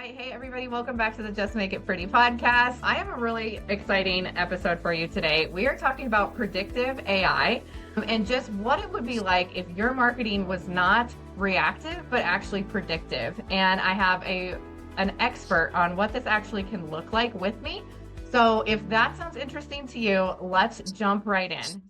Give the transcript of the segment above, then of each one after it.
right. Hey, everybody. Welcome back to the Just Make It Pretty podcast. I have a really exciting episode for you today. We are talking about predictive AI and just what it would be like if your marketing was not reactive, but actually predictive. And I have an expert on what this actually can look like with me. So if that sounds interesting to you, let's jump right in.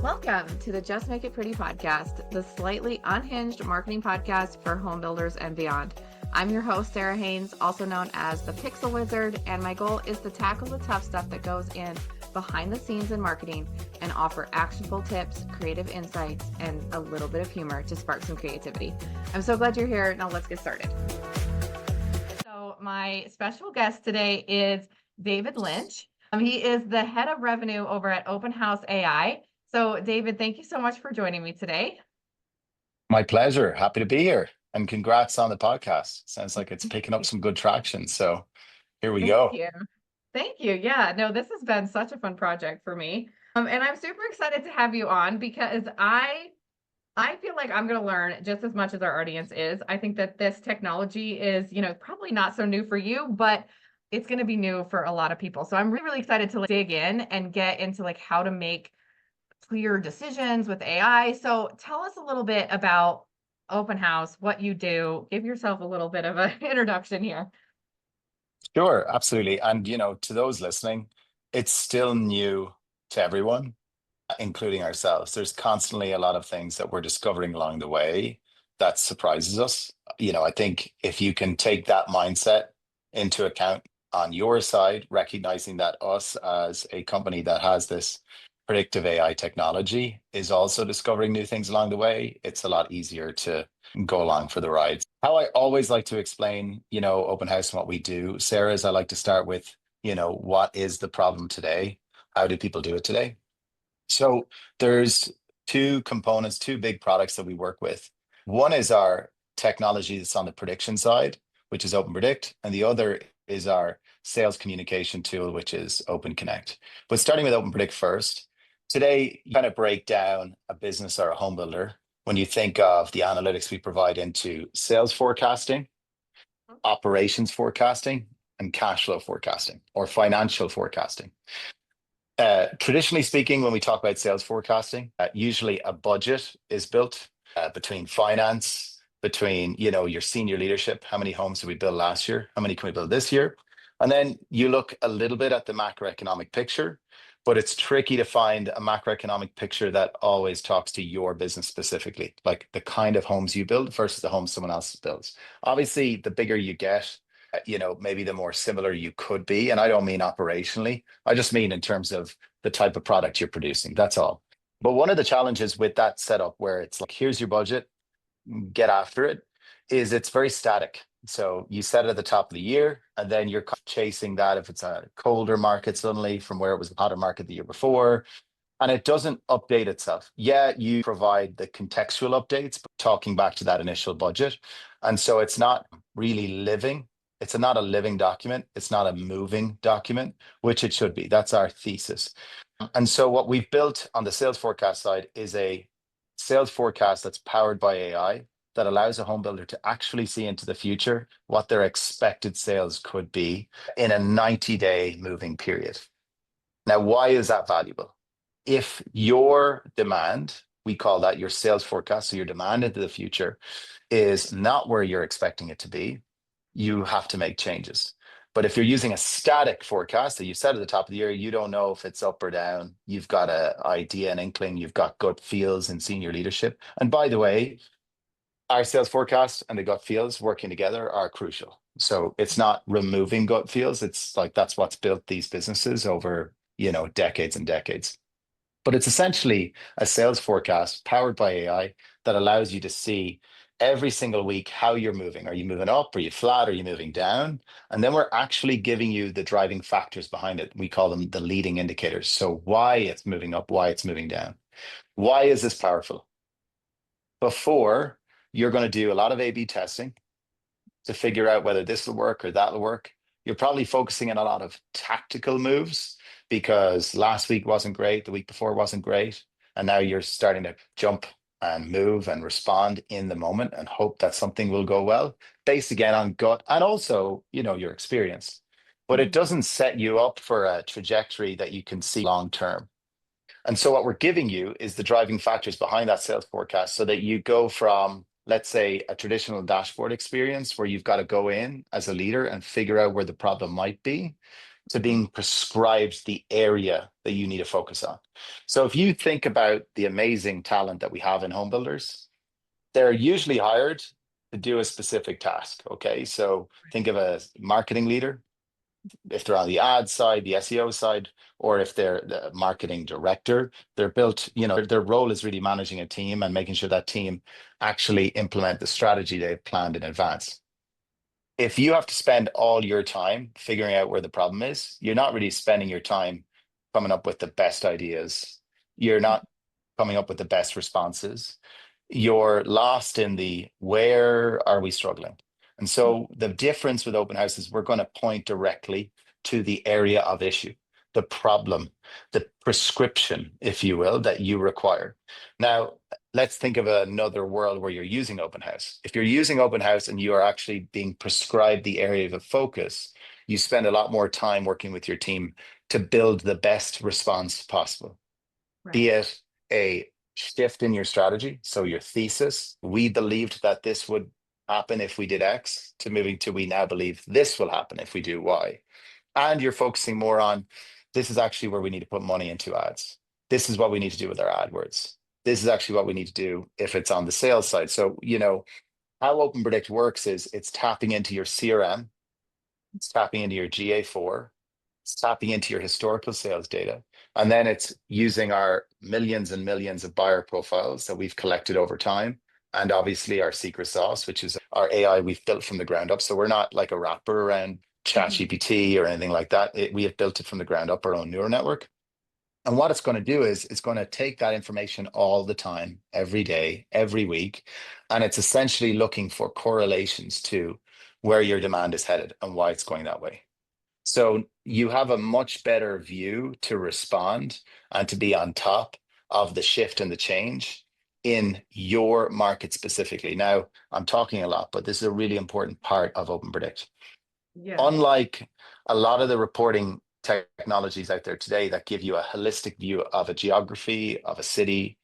Welcome to the Just Make It Pretty podcast, the slightly unhinged marketing podcast for home builders and beyond. I'm your host, Sarah Haynes, also known as the Pixel Wizard, and my goal is to tackle the tough stuff that goes in behind the scenes in marketing and offer actionable tips, creative insights, and a little bit of humor to spark some creativity. I'm so glad you're here. Now let's get started. So my special guest today is David Lynch. He is the head of revenue over at Openhouse.ai. So David, thank you so much for joining me today. My pleasure. Happy to be here. And congrats on the podcast. Sounds like it's picking up some good traction. So here we go. Thank you. Thank you. Yeah, no, this has been such a fun project for me. And I'm super excited to have you on because I feel like I'm going to learn just as much as our audience is. I think that this technology is, probably not so new for you, but it's going to be new for a lot of people. So I'm really, really excited to dig in and get into how to make clear decisions with AI. So tell us a little bit about Open House, what you do. Give yourself a little bit of an introduction here. Sure, absolutely. And, to those listening, it's still new to everyone, including ourselves. There's constantly a lot of things that we're discovering along the way that surprises us. I think if you can take that mindset into account on your side, recognizing that us as a company that has this predictive AI technology is also discovering new things along the way, it's a lot easier to go along for the ride. How I always like to explain, Open House and what we do, Sarah, is I like to start with, what is the problem today? How do people do it today? So there's two components, two big products that we work with. One is our technology that's on the prediction side, which is OpenPredict, and the other is our sales communication tool, which is OpenConnect. But starting with OpenPredict first, today, you kind of break down a business or a home builder when you think of the analytics we provide into sales forecasting, operations forecasting, and cash flow forecasting or financial forecasting. Traditionally speaking, when we talk about sales forecasting, usually a budget is built between finance, between your senior leadership. How many homes did we build last year? How many can we build this year? And then you look a little bit at the macroeconomic picture, but it's tricky to find a macroeconomic picture that always talks to your business specifically, like the kind of homes you build versus the homes someone else builds. Obviously, the bigger you get, maybe the more similar you could be. And I don't mean operationally. I just mean in terms of the type of product you're producing. That's all. But one of the challenges with that setup where it's like, here's your budget, get after it, is it's very static. So you set it at the top of the year, and then you're chasing that if it's a colder market suddenly from where it was a hotter market the year before. And it doesn't update itself. Yeah, you provide the contextual updates, but talking back to that initial budget. And so it's not really living. It's not a living document. It's not a moving document, which it should be. That's our thesis. And so what we've built on the sales forecast side is a sales forecast that's powered by AI that allows a home builder to actually see into the future what their expected sales could be in a 90-day moving period. Now, why is that valuable? If your demand, we call that your sales forecast, so your demand into the future is not where you're expecting it to be, you have to make changes. But if you're using a static forecast that you set at the top of the year, you don't know if it's up or down. You've got an idea, an inkling, you've got gut feels in senior leadership. And by the way, our sales forecast and the gut feels working together are crucial. So it's not removing gut feels. It's like that's what's built these businesses over, decades and decades. But it's essentially a sales forecast powered by AI that allows you to see every single week how you're moving. Are you moving up? Are you flat? Are you moving down? And then we're actually giving you the driving factors behind it. We call them the leading indicators. So why it's moving up, why it's moving down. Why is this powerful? Before, you're going to do a lot of A/B testing to figure out whether this will work or that will work. You're probably focusing on a lot of tactical moves because last week wasn't great, the week before wasn't great, and now you're starting to jump and move and respond in the moment and hope that something will go well, based again on gut and also, your experience. But it Mhm. doesn't set you up for a trajectory that you can see long term. And so what we're giving you is the driving factors behind that sales forecast so that you go from, let's say, a traditional dashboard experience where you've got to go in as a leader and figure out where the problem might be, to being prescribed the area that you need to focus on. So if you think about the amazing talent that we have in home builders, they're usually hired to do a specific task. Okay. So think of a marketing leader, if they're on the ad side, the SEO side, or if they're the marketing director, they're built, their role is really managing a team and making sure that team actually implement the strategy they've planned in advance. If you have to spend all your time figuring out where the problem is, you're not really spending your time coming up with the best ideas. You're not coming up with the best responses. You're lost in the where are we struggling? And so the difference with open house is we're going to point directly to the area of issue, the problem, the prescription, if you will, that you require. Now, let's think of another world where you're using open house. If you're using open house and you are actually being prescribed the area of focus, you spend a lot more time working with your team to build the best response possible, be Right. it a shift in your strategy. So your thesis, we believed that this would happen if we did X, to moving to we now believe this will happen if we do Y. And you're focusing more on, this is actually where we need to put money into ads. This is what we need to do with our AdWords. This is actually what we need to do if it's on the sales side. So, how OpenPredict works is it's tapping into your CRM, it's tapping into your GA4, it's tapping into your historical sales data, and then it's using our millions and millions of buyer profiles that we've collected over time. And obviously our secret sauce, which is our AI we've built from the ground up. So we're not like a wrapper around Mhm. ChatGPT or anything like that. We have built it from the ground up, our own neural network. And what it's going to do is it's going to take that information all the time, every day, every week. And it's essentially looking for correlations to where your demand is headed and why it's going that way. So you have a much better view to respond and to be on top of the shift and the change in your market specifically. Now, I'm talking a lot, but this is a really important part of OpenPredict. Yeah. Unlike a lot of the reporting technologies out there today that give you a holistic view of a geography, of a city,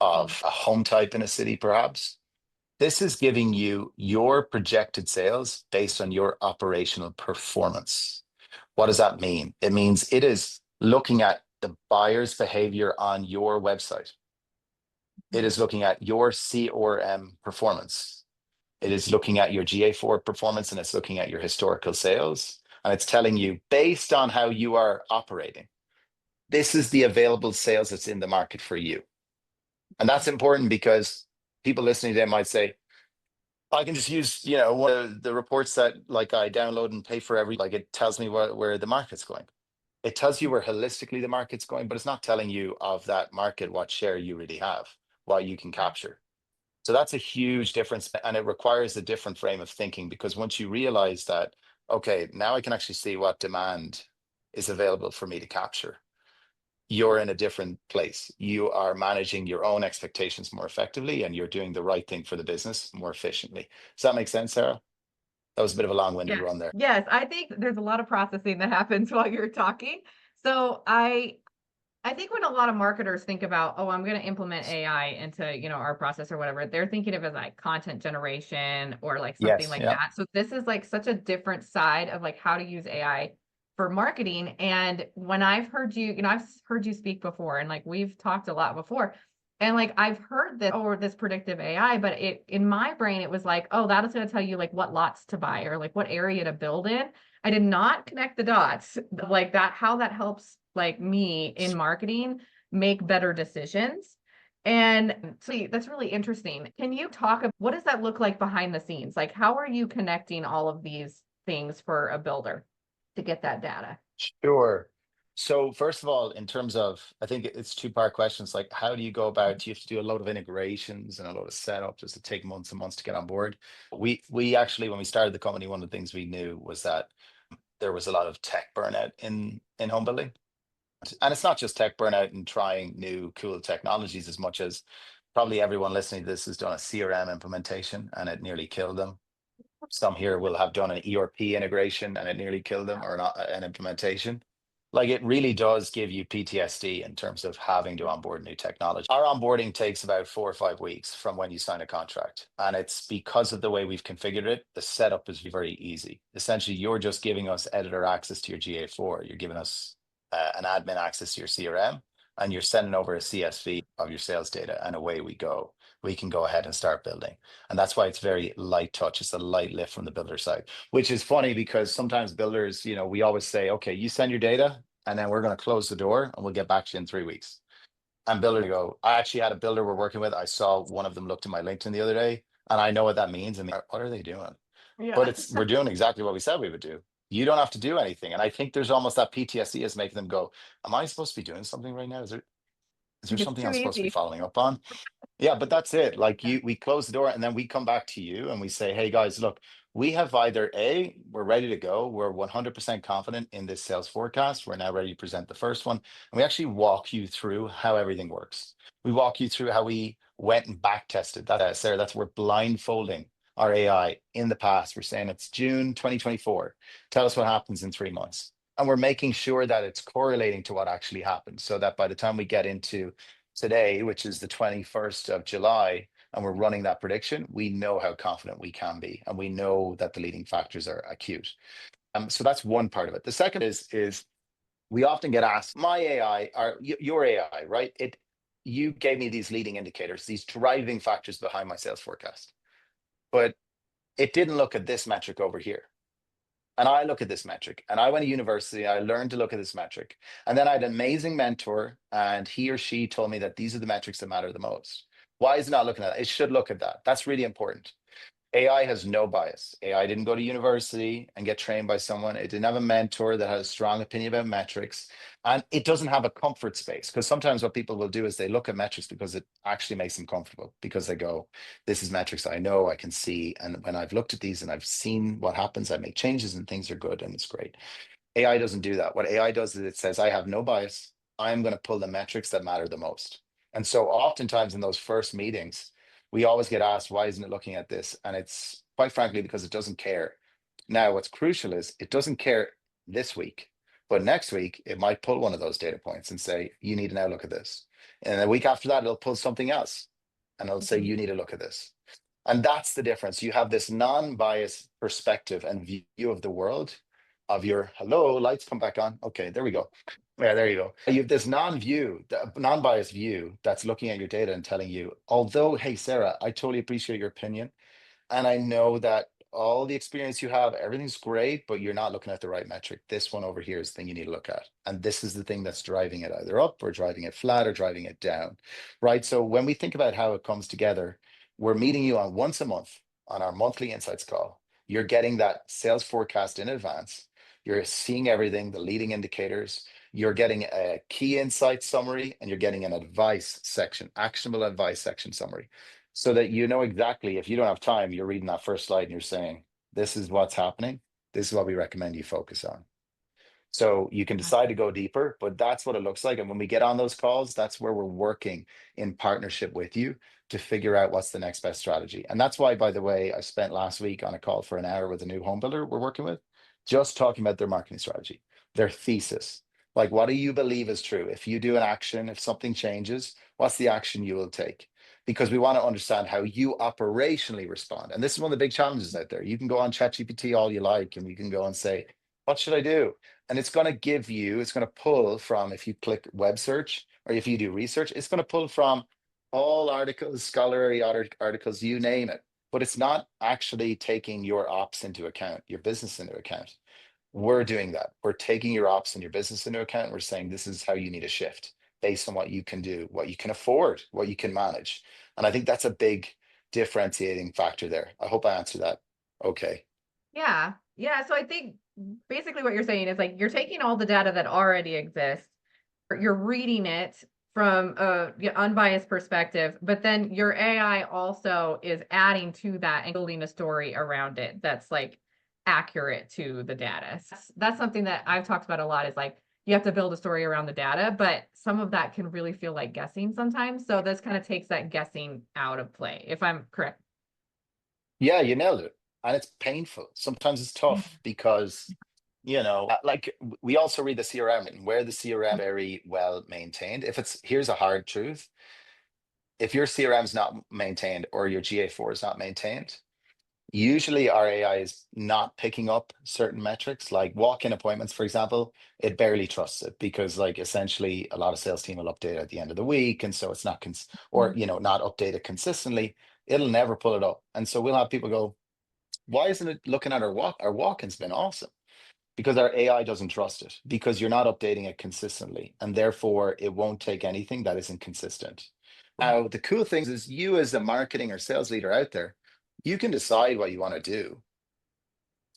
Mhm. of a home type in a city, perhaps, this is giving you your projected sales based on your operational performance. What does that mean? It means it is looking at the buyer's behavior on your website. It Mhm. is looking at your CRM performance. It is looking at your GA4 performance, and it's looking at your historical sales. And it's telling you, based on how you are operating, this is the available sales that's in the market for you. And that's important because people listening to them might say, I can just use, one of the reports that like I download and pay for like it tells me where the market's going. It tells you where holistically the market's going, but it's not telling you of that market, what share you really have, what you can Right. capture. So that's a huge difference. And it requires a different frame of thinking because once you realize that, okay, now I can actually see what demand is available for me to capture, you're in a different place. You are managing your own expectations more effectively and you're doing the right thing for the business more efficiently. Does that make sense, Sarah? That was a bit of a long-winded Yes. run there. Yes, I think there's a lot of processing that happens while you're talking. So I think when a lot of marketers think about, oh, I'm going to implement AI into, our process or whatever, they're thinking of it as like content generation or like something Yes. like Yeah. that. So this is like such a different side of like how to use AI for marketing. And when I've heard you, I've heard you speak before and like we've talked a lot before. And like I've heard this or this predictive AI, but it in my brain, it was like, oh, that is going to tell you like what lots to buy or like what area to build in. I did not connect the dots like that, how that helps like me in marketing make better decisions. And so that's really interesting. Can you talk about what does that look like behind the scenes? Like, how are you connecting all of these things for a builder to get that data? Sure. So first of all, in terms of, I think it's two-part questions. Like, how do you go about? You have to do a load of integrations and a load of setup just to take months and months to get on board. We actually, when we started the company, one of the things we knew was that there was a lot of tech burnout in home building, and it's not just tech burnout and trying new cool technologies as much as Probably everyone listening to this has done a CRM implementation and it nearly killed them. Some here will have done an ERP integration and it nearly killed them, or not an implementation. Like, it really does give you PTSD in terms of having to onboard new technology. Our onboarding takes about 4 or 5 weeks from when you sign a contract. And it's because of the way we've configured it, the setup is very easy. Essentially, you're just giving us editor access to your GA4. You're giving us an admin access to your CRM, and you're sending over a CSV of your sales data, and away we go. We can go ahead and start building. And that's why it's very light touch. It's a light lift from the builder side, which is funny because sometimes builders, we always say, okay, you send your data and then we're going to close the door and we'll get back to you in 3 weeks. And builder go, I actually had a builder we're working with. I saw one of them looked at my LinkedIn the other day and I know what that means. I mean, what are they doing? Yeah. But we're doing exactly what we said we would do. You don't have to do anything. And I think there's almost that PTSD is making them go, am I supposed to be doing something right now? Is there It's something too I'm supposed to be easy. following up on? Yeah, but that's it. Like, Yeah. we close the door and then we come back to you and we say, hey guys, look, we have either A, we're ready to go. We're 100% confident in this sales forecast. We're now ready to present the first one. And we actually walk you through how everything works. We walk you through how we went and back tested that. Sarah, that's we're blindfolding our AI in the past. We're saying it's June 2024. Tell us what happens in 3 months. And we're making sure that it's correlating to what actually happened, so that by the time we get into today, which is the 21st of July, and we're running that prediction, we know how confident we can be, and we know that the leading factors are acute. So that's one part of it. The second is we often get asked, my AI, or your AI, right? You gave me these leading indicators, these driving factors behind my sales forecast, but it didn't look at this metric over here. And I look at this metric, and I went to university. I learned to look at this metric. And then I had an amazing mentor, and he or she told me that these are the metrics that matter the most. Why is it not looking at that? It should look at that. That's really important. AI has no bias. AI didn't go to university and get trained by someone. It didn't have a mentor that had a strong opinion about metrics. And it doesn't have a comfort space, because sometimes what people will do is they look at metrics because it actually makes them comfortable, because they go, this is metrics I know, I can see. And when I've looked at these and I've seen what happens, I make changes and things are good and it's great. AI doesn't do that. What AI does is it says, I have no bias. I'm going to pull the metrics that matter the most. And so oftentimes in those first meetings, we always get asked, why isn't it looking at this? And it's quite frankly because it doesn't care. Now, what's crucial is it doesn't care this week, but next week it might pull one of those data points and say, you need to now look at this. And the week after that, it'll pull something else and it'll say, you need to look at this. And that's the difference. You have this non-biased perspective and view of the world, of your, hello, lights come back on. Okay, there we go. Yeah, there you go. You have this non-biased view that's looking at your data and telling you, although, hey, Sarah, I totally appreciate your opinion. And I know that all the experience you have, everything's great, but you're not looking at the right metric. This one over here is the thing you need to look at. And this is the thing that's driving it either up or driving it flat or driving it down, right? So when we think about how it comes together, we're meeting you on once a month on our monthly insights call. You're getting that sales forecast in advance. You're seeing everything, the leading indicators. You're getting a key insight summary, and you're getting an advice section, actionable advice section summary, so that you know exactly, if you don't have time, you're reading that first slide and you're saying, this is what's happening. This is what we recommend you focus on. So you can decide to go deeper, but that's what it looks like. And when we get on those calls, that's where we're working in partnership with you to figure out what's the next best strategy. And that's why, by the way, I spent last week on a call for an hour with a new home builder we're working with, just talking about their marketing strategy, their thesis. Like, what do you believe is true? If you do an action, if something changes, what's the action you will take? Because we want to understand how you operationally respond. And this is one of the big challenges out there. You can go on ChatGPT all you like, and you can go and say, what should I do? And it's going to give you, it's going to pull from, if you click web search or if you do research, it's going to pull from all articles, scholarly articles, you name it. But it's not actually taking your ops into account, your business into account. We're doing that. We're taking your ops and your business into account. We're saying this is how you need to shift based on what you can do, what you can afford, what you can manage. And I think that's a big differentiating factor there. I hope I answered that. Okay. Yeah. Yeah. So I think basically what you're saying is like you're taking all the data that already exists, you're reading it from a unbiased perspective, but then your AI also is adding to that and building a story around it that's like accurate to the data. So that's something that I've talked about a lot is like you have to build a story around the data, but some of that can really feel like guessing sometimes. So this kind of takes that guessing out of play, if I'm correct. Yeah, you nailed it. And it's painful. Sometimes it's tough because, we also read the CRM and where the CRM very well maintained. Here's a hard truth. If your CRM is not maintained or your GA4 is not maintained, usually our AI is not picking up certain metrics, like walk-in appointments, for example. It barely trusts it because, like, essentially, a lot of sales team will update at the end of the week, and so it's not or not updated consistently. It'll never pull it up, and so we'll have people go, "Why isn't it looking at our walk? Our walk-in's been awesome." Because our AI doesn't trust it, because you're not updating it consistently, and therefore it won't take anything that isn't consistent. Now, the cool thing is you as a marketing or sales leader out there, you can decide what you want to do.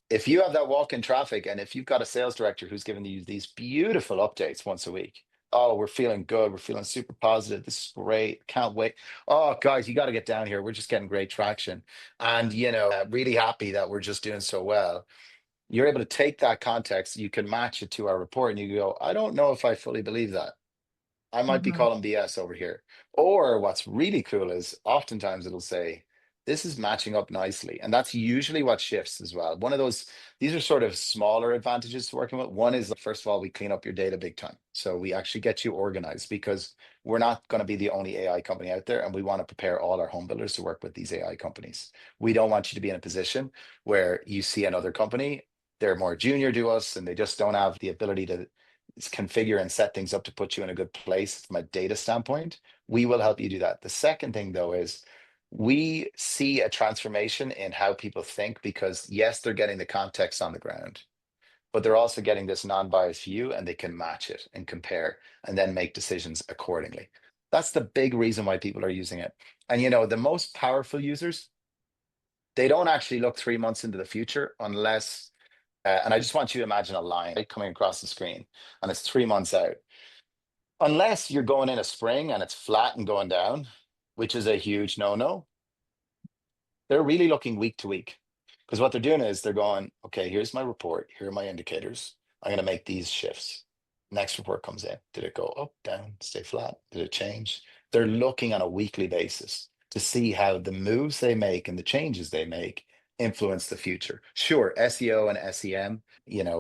If you have that walk-in traffic and if you've got a sales director who's giving you these beautiful updates once a week, oh, we're feeling good, we're feeling super positive, this is great, can't wait. Oh, guys, you got to get down here. We're just getting great traction. And, really happy that we're just doing so well. You're able to take that context, you can match it to our report, and you go, I don't know if I fully believe that. I might be Mhm. calling BS over here. Or what's really cool is oftentimes it'll say, this is matching up nicely. And that's usually what shifts as well. These are sort of smaller advantages to working with. One is, first of all, we clean up your data big time. So we actually get you organized because we're not going to be the only AI company out there. And we want to prepare all our home builders to work with these AI companies. We don't want you to be in a position where you see another company, they're more junior to us and they just don't have the ability to configure and set things up to put you in a good place from a data standpoint. We will help you do that. The second thing, though, is we see a transformation in how people think because, yes, they're getting the context on the ground, but they're also getting this non-biased view and they can match it and compare and then make decisions accordingly. That's the big reason why people are using it. And, the most powerful users, they don't actually look 3 months into the future unless and I just want you to imagine a line coming across the screen, and it's 3 months out. Unless you're going in a spring and it's flat and going down, which is a huge no-no, they're really looking week to week. Because what they're doing is they're going, okay, here's my report, here are my indicators. I'm going to make these shifts. Next report comes in. Did it go up, down, stay flat? Did it change? They're looking on a weekly basis to see how the moves they make and the changes they make influence the future. Sure, SEO and SEM,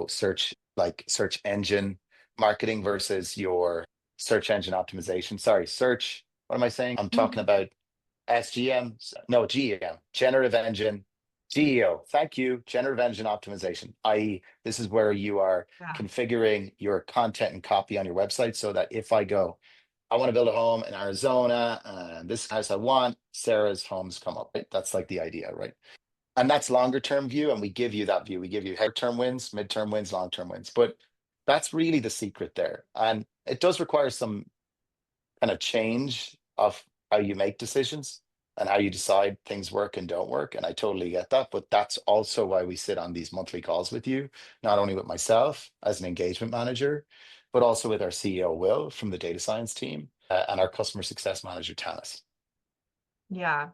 search engine marketing versus your search engine optimization. Sorry, search. What am I saying? I'm talking about SGM, no, GEM, generative engine, GEO. Thank you. Generative engine optimization, i.e., this is where you are Yeah. configuring your content and copy on your website so that if I go, I want to build a home in Arizona, and this house I want, Sarah's homes come up. Right? That's like the idea, right? And that's longer term view. And we give you that view. We give you short-term wins, midterm wins, long-term wins. But that's really the secret there. And it does require some kind of change of how you make decisions and how you decide things work and don't work. And I totally get that. But that's also why we sit on these monthly calls with you, not only with myself as an engagement manager, but also with our CEO, Will, from the data science team, and our customer success manager, Tanis. Yeah.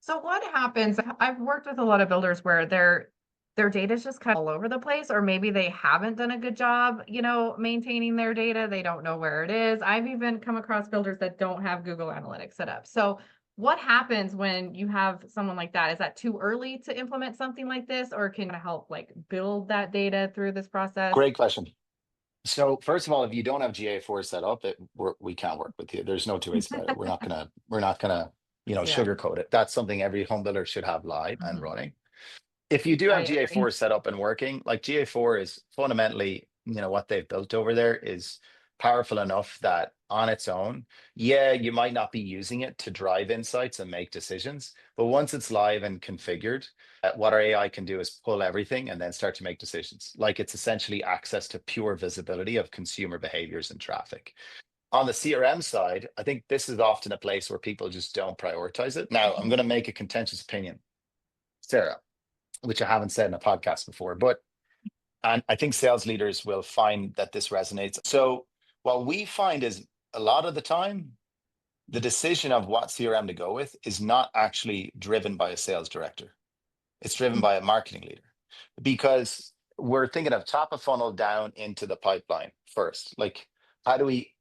So what happens? I've worked with a lot of builders where their data is just kind of all over the place, or maybe they haven't done a good job, maintaining their data. They don't know where it is. I've even come across builders that don't have Google Analytics set up. So what happens when you have someone like that? Is that too early to implement something like this, or can it help like build that data through this process? Great question. So first of all, if you don't have GA4 set up, we can't work with you. There's no two ways about it. We're not gonna Yeah. sugarcoat it. That's something every home builder should have live and Mhm. running. If you do I have agree. GA4 set up and working, like GA4 is fundamentally, what they've built over there is powerful enough that on its own, yeah, you might not be using it to drive insights and make decisions, but once it's live and configured, what our AI can do is pull everything and then start to make decisions. Like it's essentially access to pure visibility of consumer behaviors and traffic. On the CRM side, I think this is often a place where people just don't prioritize it. Now, I'm going to make a contentious opinion, Sarah, which I haven't said in a podcast before, and I think sales leaders will find that this resonates. So what we find is a lot of the time, the decision of what CRM to go with is not actually driven by a sales director. It's driven by a marketing leader because we're thinking of top of funnel down into the pipeline first. Like, how do we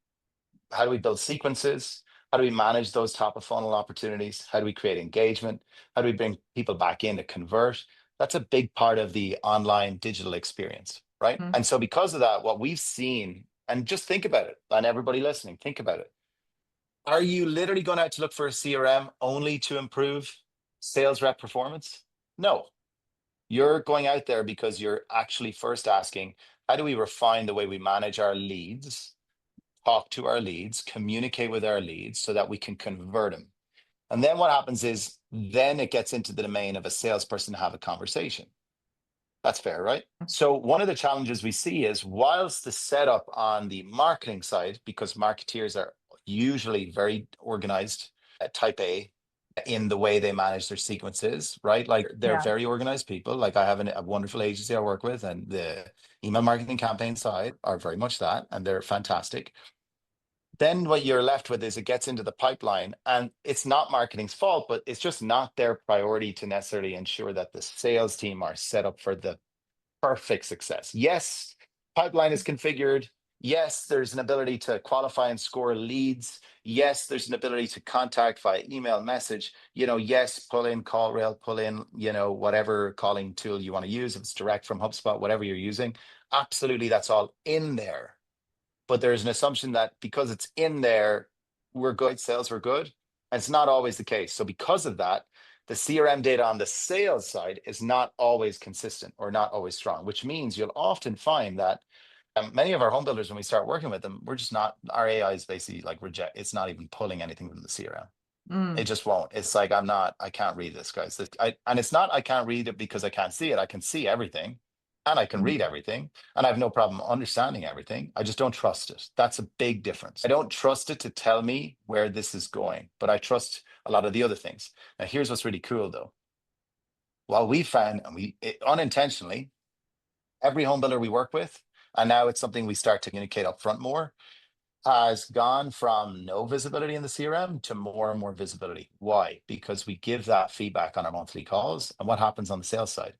build sequences? How do we manage those top of funnel opportunities? How do we create engagement? How do we bring people back in to convert? That's a big part of the online digital experience, right? Mhm. And so because of that, what we've seen, and just think about it, and everybody listening, think about it. Are you literally going out to look for a CRM only to improve sales rep performance? No. You're going out there because you're actually first asking, how do we refine the way we manage our leads, talk to our leads, communicate with our leads so that we can convert them? And then what happens is, then it gets into the domain of a salesperson to have a conversation. That's fair, right? So one of the challenges we see is, whilst the setup on the marketing side, because marketeers are usually very organized, type A, in the way they manage their sequences, right? Like, they're Yeah. very organized people. Like, I have a wonderful agency I work with, and the email marketing campaign side are very much that, and they're fantastic. Then what you're left with is, it gets into the pipeline, and it's not marketing's fault, but it's just not their priority to necessarily ensure that the sales team are set up for the perfect success. Yes, pipeline is configured. Yes, there's an ability to qualify and score leads. Yes, there's an ability to contact via email, message. Yes, pull in call rail, pull in, whatever calling tool you want to use. If it's direct from HubSpot, whatever you're using, absolutely, that's all in there. But there's an assumption that because it's in there, we're good, sales are good. And it's not always the case. So because of that, the CRM data on the sales side is not always consistent or not always strong, which means you'll often find that many of our home builders, when we start working with them, we're just not, our AI is basically like reject, it's not even pulling anything from the CRM. It Mm. just won't. It's like, I can't read this, guys. And it's not, I can't read it because I can't see it. I can see everything and I can Mhm. read everything and I have no problem understanding everything. I just don't trust it. That's a big difference. I don't trust it to tell me where this is going, but I trust a lot of the other things. Now, here's what's really cool though. While we found, and unintentionally, every home builder we work with, and now it's something we start to communicate up front more, has gone from no visibility in the CRM to more and more visibility. Why? Because we give that feedback on our monthly calls. And what happens on the sales side?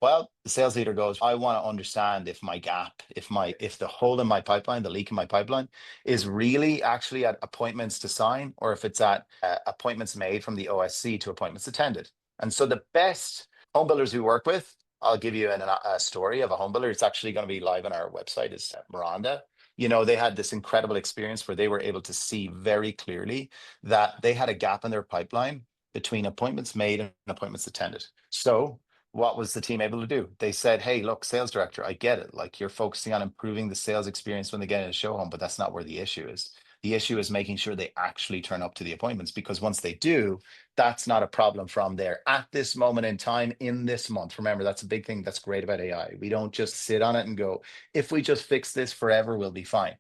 Well, the sales leader goes, I want to understand if my gap, if the hole in my pipeline, the leak in my pipeline, is really actually at appointments to sign, or if it's at appointments made from the OSC to appointments attended. And so the best home builders we work with, I'll give you a story of a home builder. It's actually going to be live on our website. Is Miranda. They had this incredible experience where they were able to see very clearly that they had a gap in their pipeline between appointments made and appointments attended. So what was the team able to do? They said, hey, look, sales director, I get it. Like, you're focusing on improving the sales experience when they get in a show home, but that's not where the issue is. The issue is making sure they actually turn up to the appointments, because once they do, that's not a problem from there at this moment in time in this month. Remember, that's a big thing that's great about AI. We don't just sit on it and go, if we just fix this forever, we'll be fine.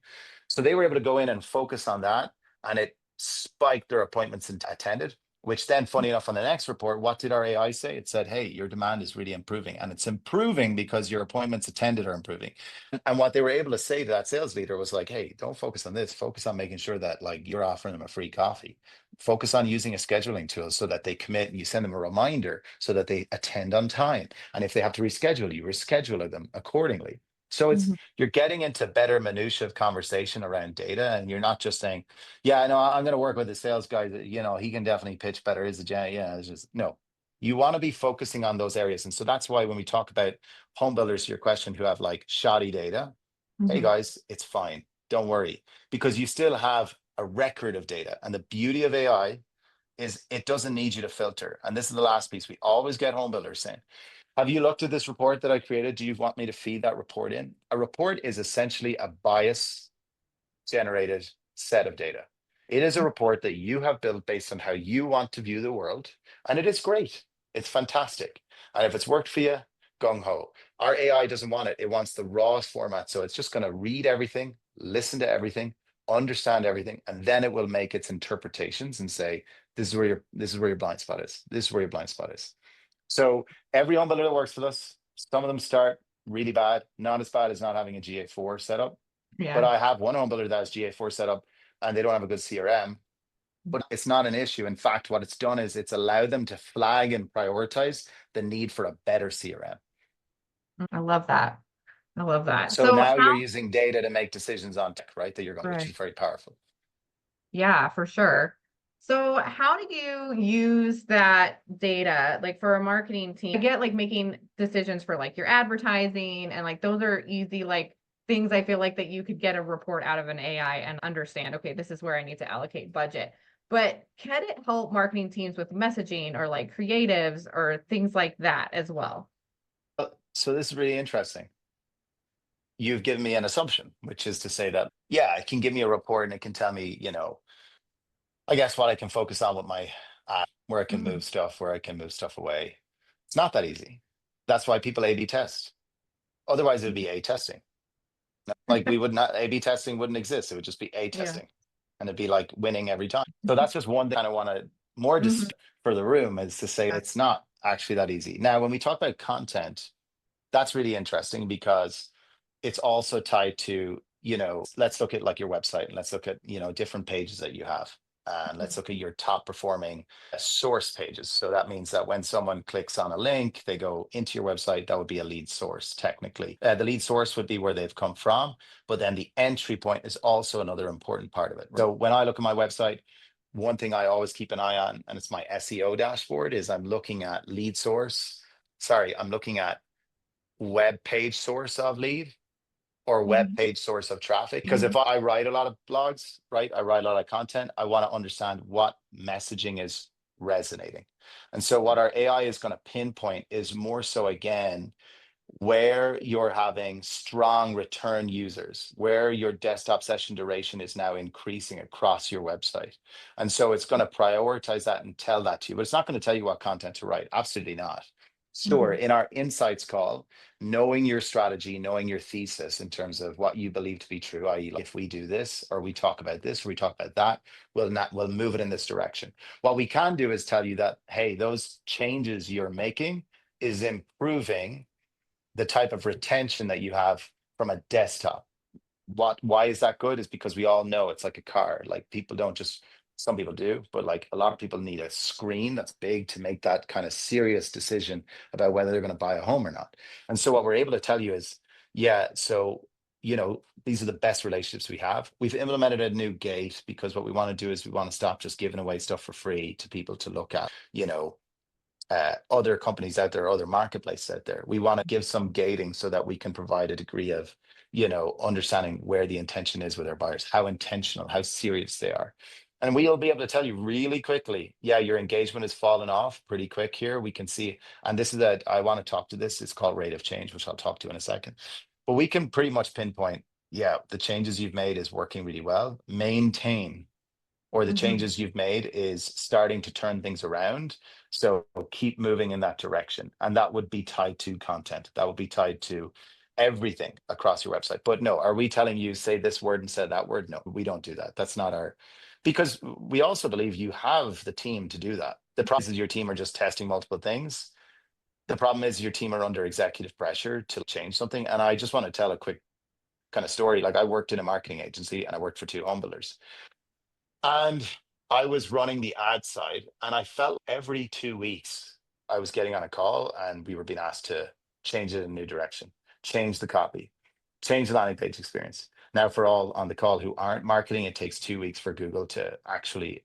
So they were able to go in and focus on that, and it spiked their appointments attended, which then, funny enough, on the next report, what did our AI say? It said, hey, your demand is really improving, and it's improving because your appointments attended are improving. And what they were able to say to that sales leader was like, hey, don't focus on this. Focus on making sure that, like, you're offering them a free coffee. Focus on using a scheduling tool so that they commit, and you send them a reminder so that they attend on time. And if they have to reschedule, you reschedule them accordingly. So Mhm. you're getting into better minutia of conversation around data, and you're not just saying, yeah, I know, I'm going to work with the sales guy that, he can definitely pitch better. Is the yeah, it's just no. You want to be focusing on those areas. And so that's why when we talk about home builders, to your question, who have like shoddy data, hey Mhm. guys, it's fine. Don't worry, because you still have a record of data. And the beauty of AI is it doesn't need you to filter. And this is the last piece. We always get home builders saying, have you looked at this report that I created? Do you want me to feed that report in? A report is essentially a bias generated set of data. It is a report that you have built based on how you want to view the world, and it is great. It's fantastic. And if it's worked for you, gung ho. Our AI doesn't want it. It wants the rawest format. So it's just going to read everything, listen to everything, understand everything, and then it will make its interpretations and say, this is where your blind spot is. This is where your blind spot is. So every home builder that works with us, some of them start really bad, not as bad as not having a GA4 setup. But Yeah. I have one home builder that has GA4 set up and they don't have a good CRM, but it's not an issue. In fact, what it's done is it's allowed them to flag and prioritize the need for a better CRM. I love that. I love that. So So now you're how, using data to make decisions on tech, right? That you're going, which is right. very powerful. Yeah, for sure. So how do you use that data like for a marketing team? I get like making decisions for like your advertising and like those are easy like things I feel like that you could get a report out of an AI and understand, okay, this is where I need to allocate budget. But can it help marketing teams with messaging or like creatives or things like that as well? So this is really interesting. You've given me an assumption, which is to say that, yeah, it can give me a report and it can tell me, I guess what I can focus on with my where I can Mhm. move stuff, where I can move stuff away. It's not that easy. That's why people A/B test. Otherwise, it would be A testing. Like we would not A/B testing wouldn't exist. It would just be A Yeah. testing, and it'd be like winning every time. So that's just one thing I want to more Mhm. just for the room is to say it's not actually that easy. Now, when we talk about content, that's really interesting because it's also tied to, let's look at like your website and let's look at, different pages that you have. And let's look at your top performing source pages. So that means that when someone clicks on a link, they go into your website, that would be a lead source technically. The lead source would be where they've come from, but then the entry point is also another important part of it. So when I look at my website, one thing I always keep an eye on, and it's my SEO dashboard, is I'm looking at lead source. Sorry, I'm looking at web page source of lead or web Mhm. page source of traffic. Because if Mhm. I write a lot of blogs, right, I write a lot of content, I want to understand what messaging is resonating. And so what our AI is going to pinpoint is more so again where you're having strong return users, where your desktop session duration is now increasing across your website. And so it's going to prioritize that and tell that to you, but it's not going to tell you what content to write. Absolutely not. Sure, Mhm. in our insights call, knowing your strategy, knowing your thesis in terms of what you believe to be true, i.e., if we do this, or we talk about this, or we talk about that, we'll move it in this direction. What we can do is tell you that, hey, those changes you're making is improving the type of retention that you have from a desktop. Why is that good? Is because we all know it's like a car. Like people don't just, some people do, but like a lot of people need a screen that's big to make that kind of serious decision about whether they're going to buy a home or not. And so what we're able to tell you is, yeah, so these are the best relationships we have. We've implemented a new gate because what we want to do is we want to stop just giving away stuff for free to people to look at, other companies out there, other marketplaces out there. We want to give some gating so that we can provide a degree of, understanding where the intention is with our buyers, how intentional, how serious they are. And we'll be able to tell you really quickly, yeah, your engagement has fallen off pretty quick here. We can see, and this is that I want to talk to this. It's called rate of change, which I'll talk to in a second. But we can pretty much pinpoint, yeah, the changes you've made is working really well. Maintain or the Mhm. changes you've made is starting to turn things around. So keep moving in that direction. And that would be tied to content. That would be tied to everything across your website. But no, are we telling you say this word and say that word? No, we don't do that. That's not our, because we also believe you have the team to do that. The problem is your team are just testing multiple things. The problem is your team are under executive pressure to change something. And I just want to tell a quick kind of story. Like I worked in a marketing agency and I worked for two home builders. And I was running the ad side, and I felt every 2 weeks I was getting on a call and we were being asked to change it in a new direction, change the copy, change the landing page experience. Now, for all on the call who aren't marketing, it takes 2 weeks for Google to actually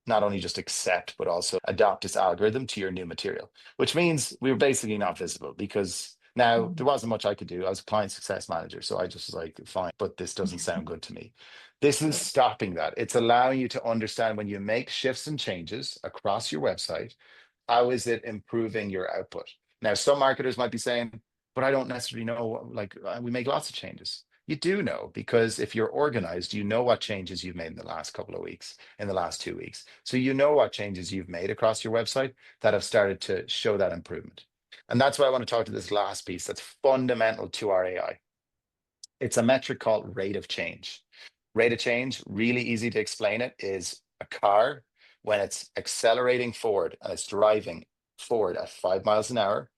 not only just accept, but also adopt this algorithm to your new material, which means we were basically not visible because now there Mhm. wasn't much I could do. I was a client success manager. So I just was like, fine, but this doesn't sound good to me. This is stopping that. It's allowing you to understand when you make shifts and changes across your website, how is it improving your output? Now, some marketers might be saying, but I don't necessarily know, like we make lots of changes. You do know because if you're organized, you know what changes you've made in the last couple of weeks, in the last 2 weeks. So you know what changes you've made across your website that have started to show that improvement. And that's why I want to talk to this last piece that's fundamental to our AI. It's a metric called rate of change. Rate of change, really easy to explain it, is a car when it's accelerating forward and it's driving forward at 5 miles an hour,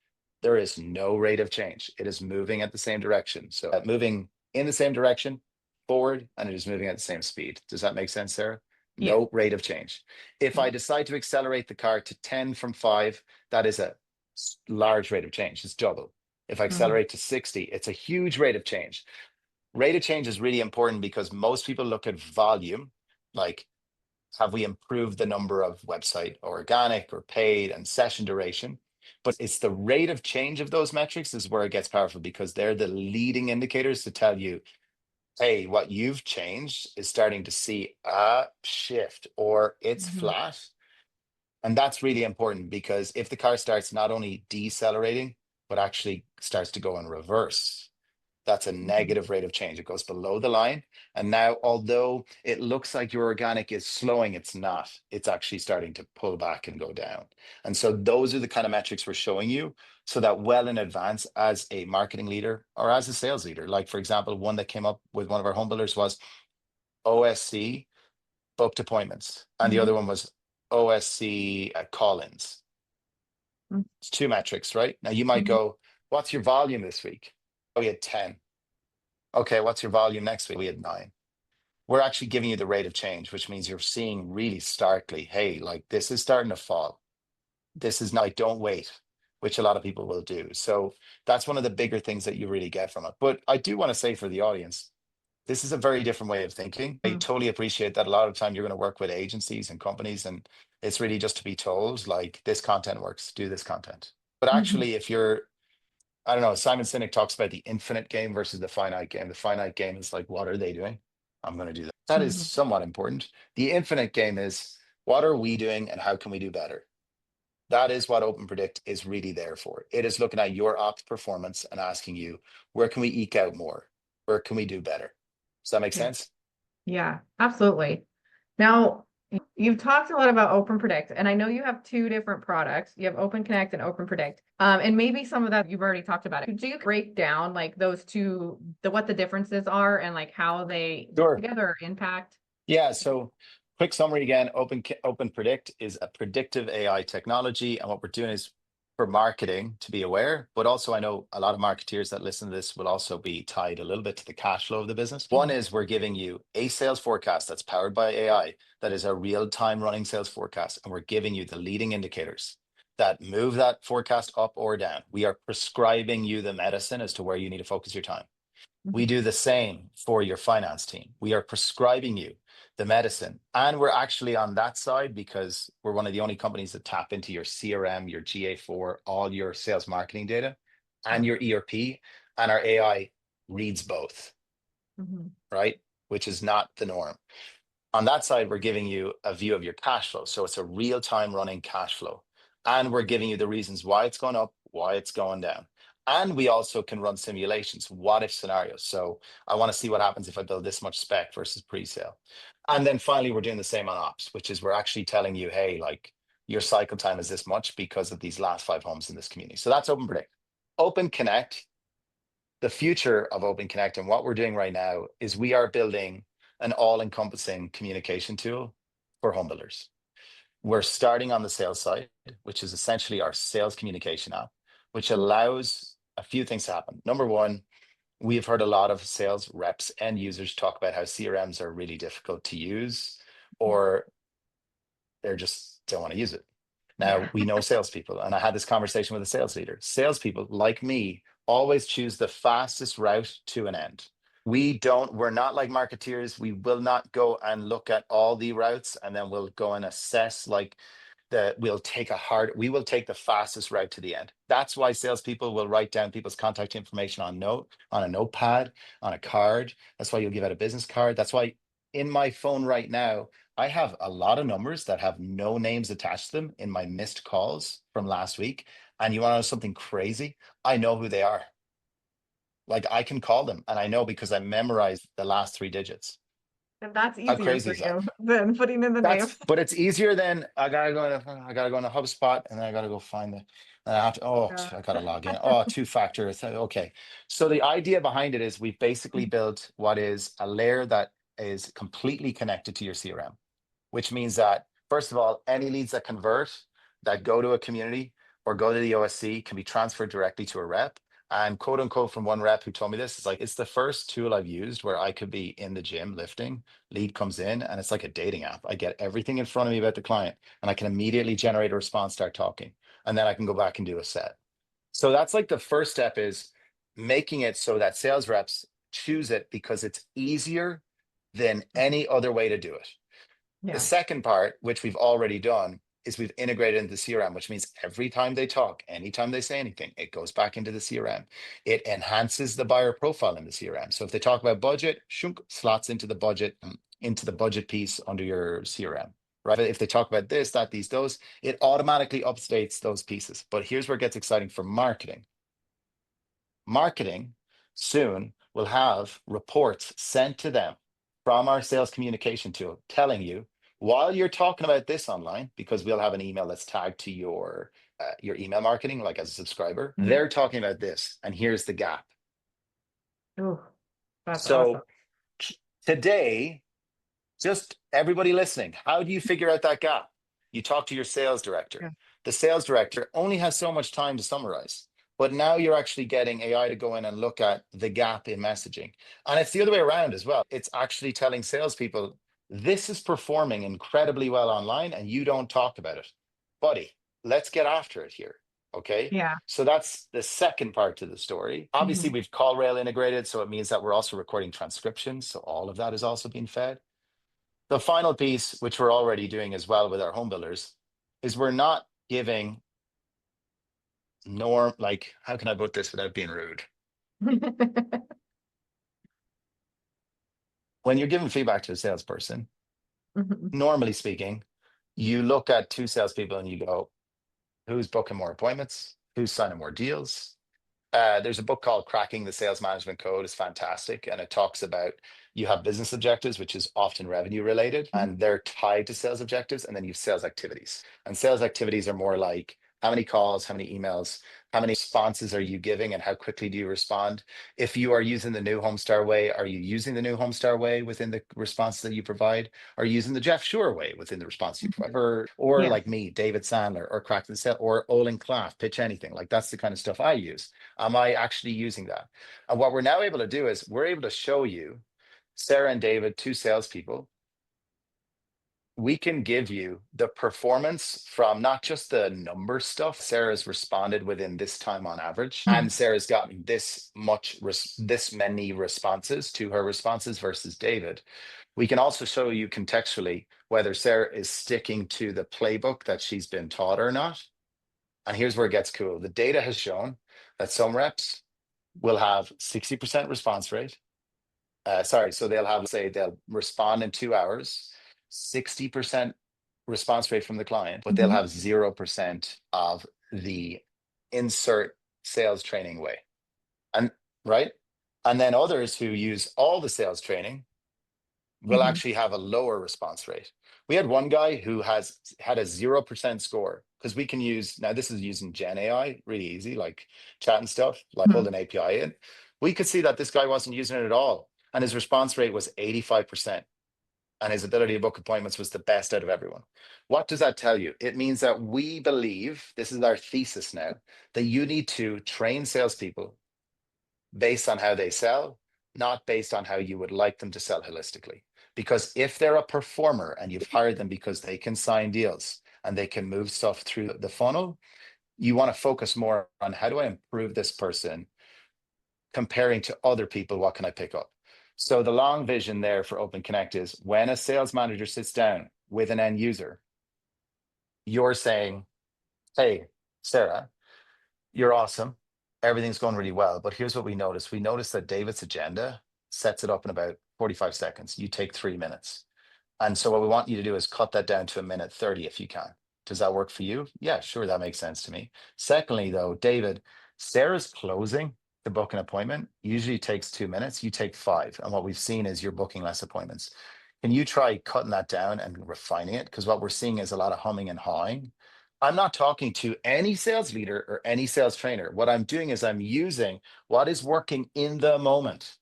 there is no rate of change. It is moving at the same direction. So moving in the same direction forward and it is moving at the same speed. Does that make sense, Sarah? Yeah. No rate of change. If I decide to accelerate the car to 10 from 5, that is a large rate of change. It's double. If I Mm-hmm. accelerate to 60, it's a huge rate of change. Rate of change is really important because most people look at volume, like have we improved the number of website organic or paid and session duration? But it's the rate of change of those metrics is where it gets powerful, because they're the leading indicators to tell you, hey, what you've changed is starting to see a shift or it's Mm-hmm. flat. And that's really important, because if the car starts not only decelerating, but actually starts to go in reverse, that's a Mm-hmm. negative rate of change. It goes below the line. And now, although it looks like your organic is slowing, it's not. It's actually starting to pull back and go down. And so those are the kind of metrics we're showing you, so that well in advance, as a marketing leader or as a sales leader, like for example, one that came up with one of our home builders was OSC, booked appointments. And the Mm-hmm. other one was OSC call-ins. It's two metrics, right? Now you might Mm-hmm. go, what's your volume this week? Oh, we had 10. Okay, what's your volume next week? We had 9. We're actually giving you the rate of change, which means you're seeing really starkly, hey, like this is starting to fall. This is not, like, don't wait, which a lot of people will do. So that's one of the bigger things that you really get from it. But I do want to say for the audience, this is a very different way of thinking. I totally appreciate that a lot of time you're going to work with agencies and companies, and it's really just to be told, like, this content works, do this content. But Mm-hmm. actually, if you're, I don't know, Simon Sinek talks about the infinite game versus the finite game. The finite game is like, what are they doing? I'm going to do that. That is Mm-hmm. somewhat important. The infinite game is, what are we doing and how can we do better? That is what OpenPredict is really there for. It is looking at your ops performance and asking you, where can we eke out more? Where can we do better? Does that make Yeah. sense? Yeah, absolutely. Now, you've talked a lot about OpenPredict, and I know you have two different products. You have OpenConnect and OpenPredict. And maybe some of that you've already talked about it. Could you break down like those two, what the differences are and like how they work Sure. together or impact? Yeah. So, quick summary again: OpenPredict is a predictive AI technology, and what we're doing is for marketing to be aware. But also, I know a lot of marketeers that listen to this will also be tied a little bit to the cash flow of the business. One is we're giving you a sales forecast that's powered by AI, that is a real-time running sales forecast, and we're giving you the leading indicators that move that forecast up or down. We are prescribing you the medicine as to where you need to focus your time. We Mhm. do the same for your finance team. We are prescribing you the medicine. And we're actually on that side because we're one of the only companies that tap into your CRM, your GA4, all your sales marketing data, and Wow. your ERP. And our AI reads both, Mhm. right? Which is not the norm. On that side, we're giving you a view of your cash flow. So it's a real time running cash flow. And we're giving you the reasons why it's going up, why it's going down. And we also can run simulations, what if scenarios. So I want to see what happens if I build this much spec versus pre-sale. And then finally, we're doing the same on ops, which is we're actually telling you, hey, like your cycle time is this much because of these last 5 homes in this community. So that's OpenPredict. OpenConnect, the future of OpenConnect and what we're doing right now is we are building an all-encompassing communication tool for home builders. We're starting on the sales side, which is essentially our sales communication app, which allows a few things to happen. Number one, we've heard a lot of sales reps and users talk about how CRMs are really difficult to use, or they're just don't want to use it. Now, Yeah. we know salespeople, and I had this conversation with a sales leader. Salespeople, like me, always choose the fastest route to an end. We're not like marketeers. We will not go and look at all the routes and then we'll go and assess like we will take the fastest route to the end. That's why salespeople will write down people's contact information on a notepad, on a card. That's why you'll give out a business card. That's why in my phone right now, I have a lot of numbers that have no names attached to them in my missed calls from last week. And you want to know something crazy? I know who they are. Like I can call them and I know because I memorized the last 3 digits. And that's How easier crazy for is that? you than putting in the name. But it's easier than I gotta go into HubSpot and then I gotta go find the and I have to Yeah. I gotta log in. Oh, two-factor. Okay. So the idea behind it is we've basically built what is a layer that is completely connected to your CRM, which means that first of all, any leads that convert that go to a community or go to the OSC can be transferred directly to a rep. And quote unquote, from one rep who told me this, is like, it's the first tool I've used where I could be in the gym lifting, lead comes in, and it's like a dating app. I get everything in front of me about the client, and I can immediately generate a response, start talking, and then I can go back and do a set. So that's like the first step, is making it so that sales reps choose it because it's easier than any other way to do it. The Yeah. second part, which we've already done, is we've integrated into the CRM, which means every time they talk, anytime they say anything, it goes back into the CRM. It enhances the buyer profile in the CRM. So if they talk about budget, shunk, slots into the budget piece under your CRM. Right. If they talk about this, that, these, those, it automatically updates those pieces. But here's where it gets exciting for marketing. Marketing soon will have reports sent to them from our sales communication tool telling you, while you're talking about this online, because we'll have an email that's tagged to your email marketing, like as a subscriber, they're talking about this, and here's the gap. Oh, that's awesome. So today, just everybody listening, how do you figure out that gap? You talk to your sales director. Yeah. The sales director only has so much time to summarize, but now you're actually getting AI to go in and look at the gap in messaging. And it's the other way around as well. It's actually telling salespeople, this is performing incredibly well online and you don't talk about it. Buddy, let's get after it here. Okay. Yeah. So that's the second part to the story. Obviously, we've call rail integrated. So it means that we're also recording transcriptions. So all of that is also being fed. The final piece, which we're already doing as well with our home builders, is we're not giving like, how can I put this without being rude? When you're giving feedback to a salesperson, normally speaking, you look at two salespeople and you go, who's booking more appointments? Who's signing more deals? There's a book called Cracking the Sales Management Code. It's fantastic. And it talks about, you have business objectives, which is often revenue related, and they're tied to sales objectives. And then you have sales activities. And sales activities are more like, how many calls, how many emails, how many responses are you giving, and how quickly do you respond? If you are using the new Homestar way, are you using the new Homestar way within the response that you provide? Are you using the Jeff Shure way within the response you provide? Or Yeah. like me, David Sandler, or Crack the Sale, or Olin Claff, Pitch Anything. Like, that's the kind of stuff I use. Am I actually using that? And what we're now able to do is we're able to show you, Sarah and David, two salespeople. We can give you the performance from not just the number stuff. Sarah's responded within this time on average, and Sarah's gotten this many responses to her responses versus David. We can also show you contextually whether Sarah is sticking to the playbook that she's been taught or not. And here's where it gets cool. The data has shown that some reps will have 60% response rate. So they'll have, say, they'll respond in 2 hours, 60% response rate from the client, but they'll have 0% of the insert sales training way. And right. And then others who use all the sales training will actually have a lower response rate. We had one guy who has had a 0% score, because we can use, now this is using Gen AI, really easy, like chat and stuff, like pulled an API in. We could see that this guy wasn't using it at all. And his response rate was 85%. And his ability to book appointments was the best out of everyone. What does that tell you? It means that we believe, this is our thesis now, that you need to train salespeople based on how they sell, not based on how you would like them to sell holistically. Because if they're a performer and you've hired them because they can sign deals and they can move stuff through the funnel, you want to focus more on, how do I improve this person comparing to other people? What can I pick up? So the long vision there for OpenConnect is, when a sales manager sits down with an end user, you're saying, hey, Sarah, you're awesome. Everything's going really well. But here's what we noticed. We noticed that David's agenda sets it up in about 45 seconds. You take 3 minutes. And so what we want you to do is cut that down to 1:30 if you can. Does that work for you? Yeah, sure. That makes sense to me. Secondly, though, David, Sarah's closing to book an appointment usually takes 2 minutes. You take 5. And what we've seen is you're booking less appointments. Can you try cutting that down and refining it? Because what we're seeing is a lot of humming and hawing. I'm not talking to any sales leader or any sales trainer. What I'm doing is I'm using what is working in the moment.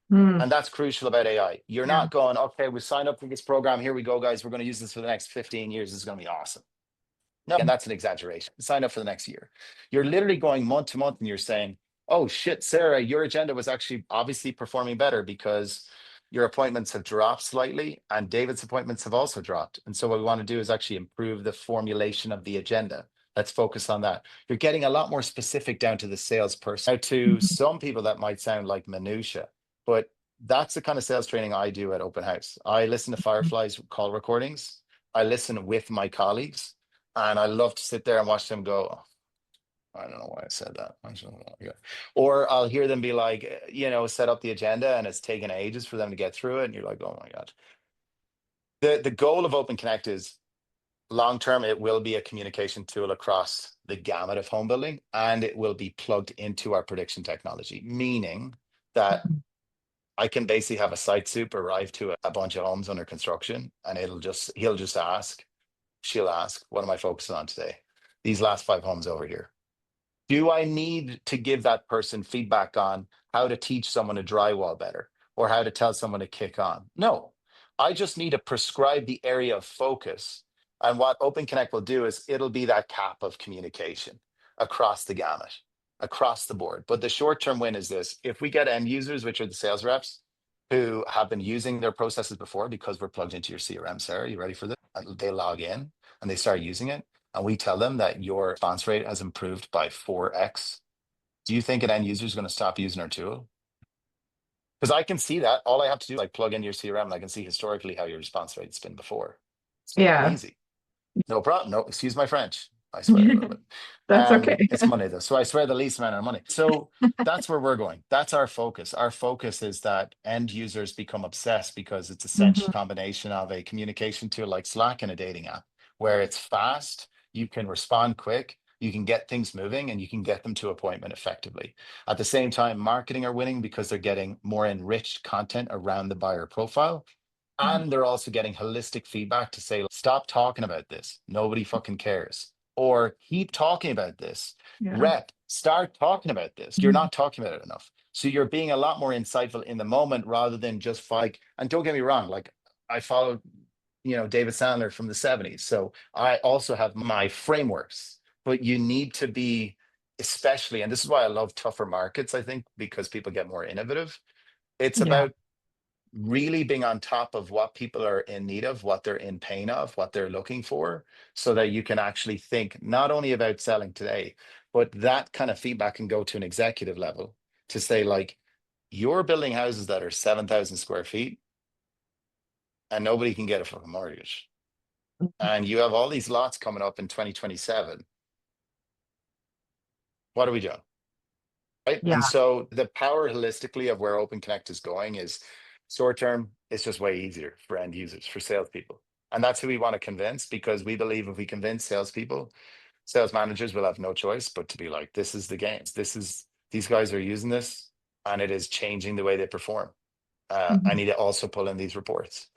And that's crucial about AI. You're not going, okay, we signed up for this program. Here we go, guys. We're going to use this for the next 15 years. This is going to be awesome. No, and that's an exaggeration. Sign up for the next year. You're literally going month to month and you're saying, oh shit, Sarah, your agenda was actually obviously performing better because your appointments have dropped slightly and David's appointments have also dropped. And so what we want to do is actually improve the formulation of the agenda. Let's focus on that. You're getting a lot more specific down to the salesperson. Now, to Mhm. some people, that might sound like minutia, but that's the kind of sales training I do at Open House. I listen to Firefly's call recordings. I listen with my colleagues, and I love to sit there and watch them go, "Oh, I don't know why I said that. I don't know. Yeah." Or I'll hear them be like, set up the agenda and it's taken ages for them to get through it. And you're like, oh my God. The goal of OpenConnect is long term, it will be a communication tool across the gamut of home building, and it will be plugged into our prediction technology, meaning that Mhm. I can basically have a site soup arrive to a bunch of homes under construction, and he'll just ask, she'll ask, what am I focusing on today? These last 5 homes over here. Do I need to give that person feedback on how to teach someone to drywall better or how to tell someone to kick on? No, I just need to prescribe the area of focus. And what OpenConnect will do is it'll be that cap of communication across the gamut, across the board. But the short term win is this: if we get end users, which are the sales reps, who have been using their processes before because we're plugged into your CRM, Sarah, you ready for this? And they log in and they start using it, and we tell them that your response rate has improved by 4x, do you think an end user is going to stop using our tool? Because I can see that. All I have to do is like plug into your CRM and I can see historically how your response rate's been before. It's fucking Yeah. easy. No problem. No, excuse my French. I swear a little bit. That's okay. It's money though. So I swear the least amount of money. So that's where we're going. That's our focus. Our focus is that end users become obsessed because it's essentially Mhm. a combination of a communication tool like Slack and a dating app where it's fast, you can respond quick, you can get things moving, and you can get them to appointment effectively. At the same time, marketing are winning because they're getting more enriched content around the buyer profile. Mhm. And they're also getting holistic feedback to say, stop talking about this. Nobody fucking cares. Or keep talking about this. Yeah. Rep, start talking about this. You're Mhm. not talking about it enough. So you're being a lot more insightful in the moment rather than just like, and don't get me wrong, like I followed, David Sandler from the 70s. So I also have my frameworks, but you need to be, especially, and this is why I love tougher markets, I think, because people get more innovative. It's Yeah. about really being on top of what people are in need of, what they're in pain of, what they're looking for, so that you can actually think not only about selling today, but that kind of feedback can go to an executive level to say, like, you're building houses that are 7,000 square feet and nobody can get a fucking mortgage. Mhm. And you have all these lots coming up in 2027. What are we doing? Right. Yeah. And so the power holistically of where OpenConnect is going is short term, it's just way easier for end users, for salespeople. And that's who we want to convince, because we believe if we convince salespeople, sales managers will have no choice but to be like, this is the game. These guys are using this and it is changing the way they perform. I Mhm. need to also pull in these reports.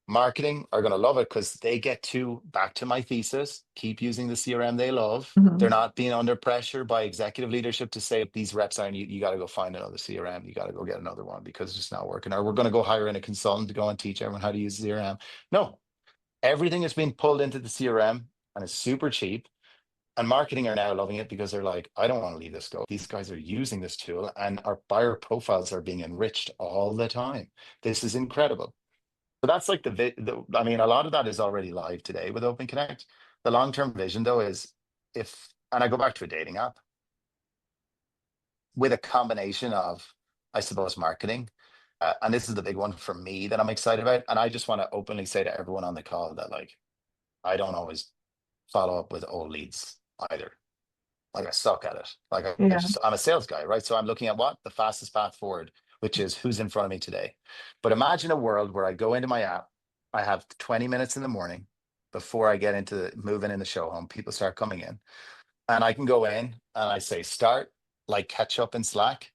Marketing are going to love it because they get to, back to my thesis, keep using the CRM they love. They're Mhm. not being under pressure by executive leadership to say, these reps aren't, you got to go find another CRM. You got to go get another one because it's just not working. Or we're going to go hire in a consultant to go and teach everyone how to use CRM. No, everything is being pulled into the CRM and it's super cheap. And marketing are now loving it because they're like, I don't want to leave this go. These guys are using this tool and our buyer profiles are being enriched all the time. This is incredible. So that's like I mean, a lot of that is already live today with OpenConnect. The long-term vision though is, and I go back to a dating app with a combination of, I suppose, marketing. And this is the big one for me that I'm excited about. And I just want to openly say to everyone on the call that, like, I don't always follow up with old leads either. Like, I suck at it. Like, Yeah. I'm a sales guy, right? So I'm looking at what the fastest path forward, which is who's in front of me today. But imagine a world where I go into my app, I have 20 minutes in the morning before I get into moving in the show home. People start coming in, and I can go in and I say start, like catch up in Slack.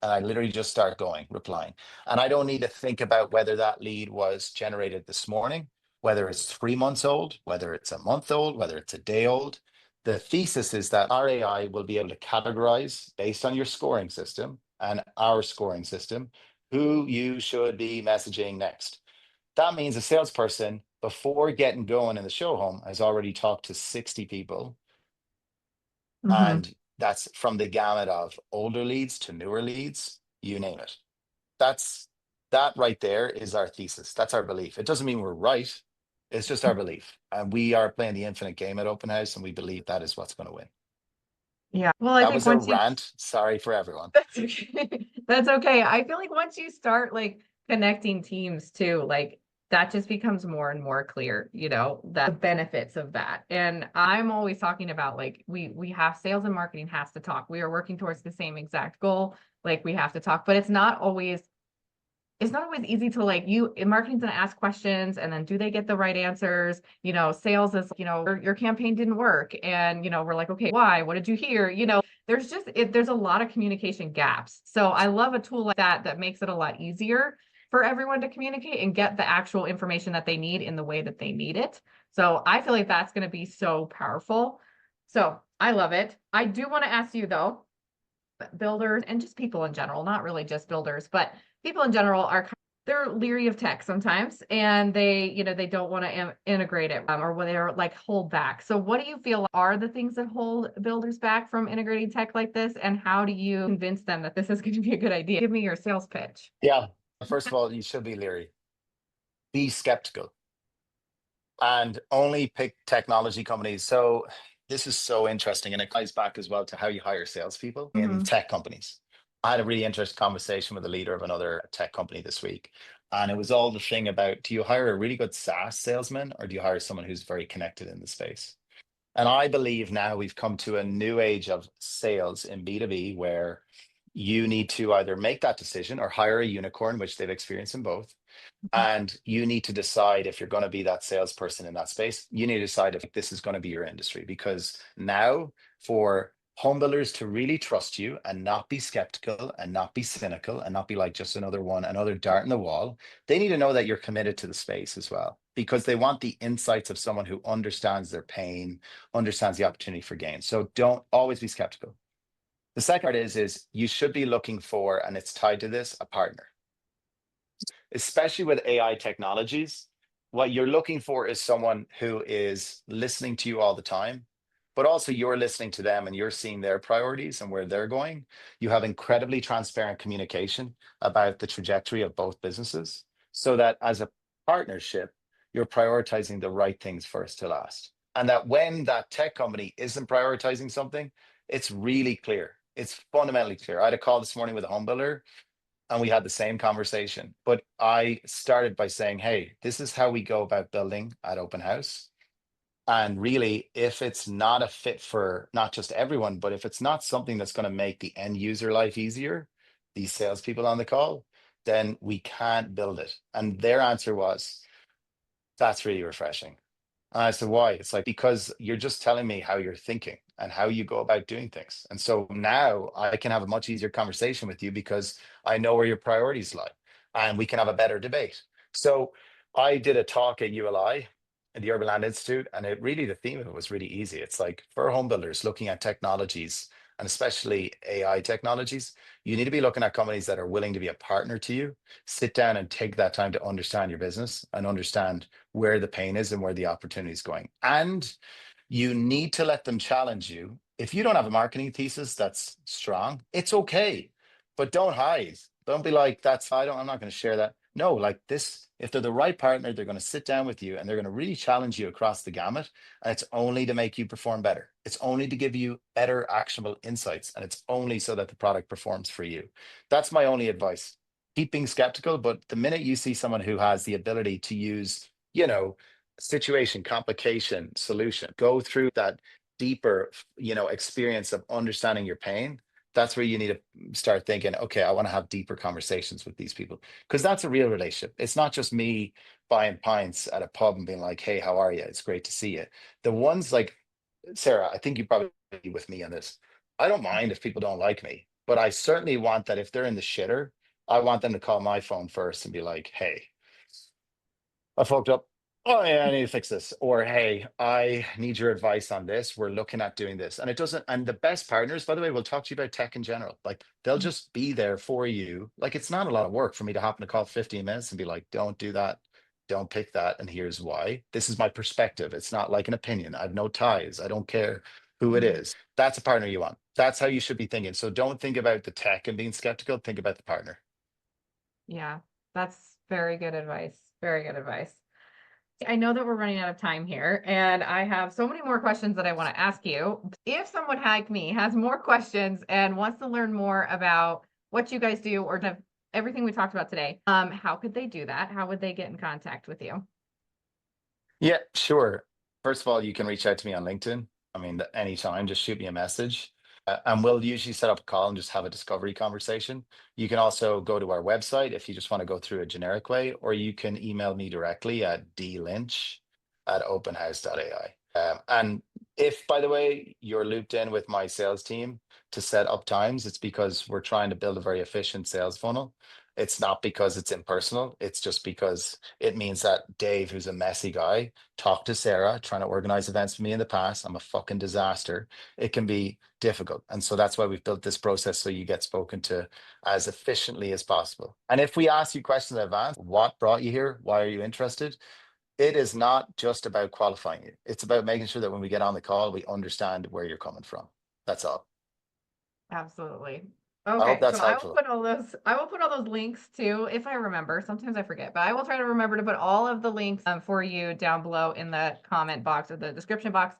And I literally just start going, replying. And I don't need to think about whether that lead was generated this morning, whether it's 3 months old, whether it's a month old, whether it's a day old. The thesis is that our AI will be able to categorize based on your scoring system and our scoring system who you should be messaging next. That means a salesperson, before getting going in the show home, has already talked to 60 people, Mhm. and that's from the gamut of older leads to newer leads, you name it. That's that right there is our thesis. That's our belief. It doesn't mean we're right. It's just our belief. And we are playing the infinite game at Open House, and we believe that is what's going to win. Yeah. Well, I That think was a once you rant. Sorry for everyone. That's okay. That's okay. I feel like once you start like connecting teams too, like that just becomes more and more clear, that the benefits of that. And I'm always talking about like we have sales and marketing has to talk. We are working towards the same exact goal. Like we have to talk, but it's not always easy to like you in marketing's gonna ask questions and then do they get the right answers? Sales is, your campaign didn't work. And we're like, okay, why? What did you hear? There's a lot of communication gaps. So I love a tool like that makes it a lot easier for everyone to communicate and get the actual information that they need in the way that they need it. So I feel like that's gonna be so powerful. So I love it. I do want to ask you though, builders and just people in general, not really just builders, but people in general they're leery of tech sometimes, and they don't want to integrate it, or when they're like hold back. So what do you feel are the things that hold builders back from integrating tech like this, and how do you convince them that this is going to be a good idea? Give me your sales pitch. Yeah. First of all, you should be leery. Be skeptical and only pick technology companies. So this is so interesting, and it ties back as well to how you hire salespeople in Mm-hmm. tech companies. I had a really interesting conversation with the leader of another tech company this week, and it was all the thing about, do you hire a really good SaaS salesman or do you hire someone who's very connected in the space? And I believe now we've come to a new age of sales in B2B where you need to either make that decision or hire a unicorn, which they've experienced in both, and you need to decide if you're going to be that salesperson in that space. You need to decide if this is going to be your industry, because now for home builders to really trust you and not be skeptical and not be cynical and not be like just another dart in the wall, they need to know that you're committed to the space as well, because they want the insights of someone who understands their pain, understands the opportunity for gain. So don't always be skeptical. The second part is you should be looking for, and it's tied to this, a partner. Especially with AI technologies, what you're looking for is someone who is listening to you all the time, but also you're listening to them and you're seeing their priorities and where they're going. You have incredibly transparent communication about the trajectory of both businesses, so that as a partnership, you're prioritizing the right things first to last. And that when that tech company isn't prioritizing something, it's really clear. It's fundamentally clear. I had a call this morning with a home builder and we had the same conversation. But I started by saying, hey, this is how we go about building at Open House. And really, if it's not a fit for not just everyone, but if it's not something that's going to make the end user life easier, these salespeople on the call, then we can't build it. And their answer was, that's really refreshing. And I said, why? It's like, because you're just telling me how you're thinking and how you go about doing things. And so now I can have a much easier conversation with you because I know where your priorities lie and we can have a better debate. So I did a talk at ULI at the Urban Land Institute, and the theme of it was really easy. It's like, for home builders looking at technologies, and especially AI technologies, you need to be looking at companies that are willing to be a partner to you. Sit down and take that time to understand your business and understand where the pain is and where the opportunity is going. And you need to let them challenge you. If you don't have a marketing thesis that's strong, it's okay, but don't hide. Don't be like, I'm not going to share that. No, like this, if they're the right partner, they're going to sit down with you and they're going to really challenge you across the gamut. And it's only to make you perform better. It's only to give you better actionable insights. And it's only so that the product performs for you. That's my only advice. Keep being skeptical, but the minute you see someone who has the ability to use, situation, complication, solution, go through that deeper, experience of understanding your pain, that's where you need to start thinking, okay, I want to have deeper conversations with these people, because that's a real relationship. It's not just me buying pints at a pub and being like, hey, how are you? It's great to see you. The ones like Sarah, I think you probably be with me on this. I don't mind if people don't like me, but I certainly want that if they're in the shitter, I want them to call my phone first and be like, hey, I fucked up. Oh yeah, I need to fix this. Or hey, I need your advice on this. We're looking at doing this. And it doesn't, and the best partners, by the way, will talk to you about tech in general. Like they'll just be there for you. Like it's not a lot of work for me to hop in a call 15 minutes and be like, don't do that. Don't pick that. And here's why. This is my perspective. It's not like an opinion. I have no ties. I don't care who it is. That's a partner you want. That's how you should be thinking. So don't think about the tech and being skeptical. Think about the partner. Yeah, that's very good advice. Very good advice. I know that we're running out of time here, and I have so many more questions that I want to ask you. If someone like me has more questions and wants to learn more about what you guys do or everything we talked about today, how could they do that? How would they get in contact with you? Yeah, sure. First of all, you can reach out to me on LinkedIn. I mean, anytime, just shoot me a message. And we'll usually set up a call and just have a discovery conversation. You can also go to our website if you just want to go through a generic way, or you can email me directly at dlynch@openhouse.ai. And if, by the way, you're looped in with my sales team to set up times, it's because we're trying to build a very efficient sales funnel. It's not because it's impersonal. It's just because it means that Dave, who's a messy guy, talked to Sarah, trying to organize events for me in the past. I'm a fucking disaster. It can be difficult. And so that's why we've built this process so you get spoken to as efficiently as possible. And if we ask you questions in advance, what brought you here? Why are you interested? It is not just about qualifying you. It's about making sure that when we get on the call, we understand where you're coming from. That's all. Absolutely. I hope Okay, so that's helpful. I will put all those links too, if I remember. Sometimes I forget, but I will try to remember to put all of the links for you down below in the comment box or the description box,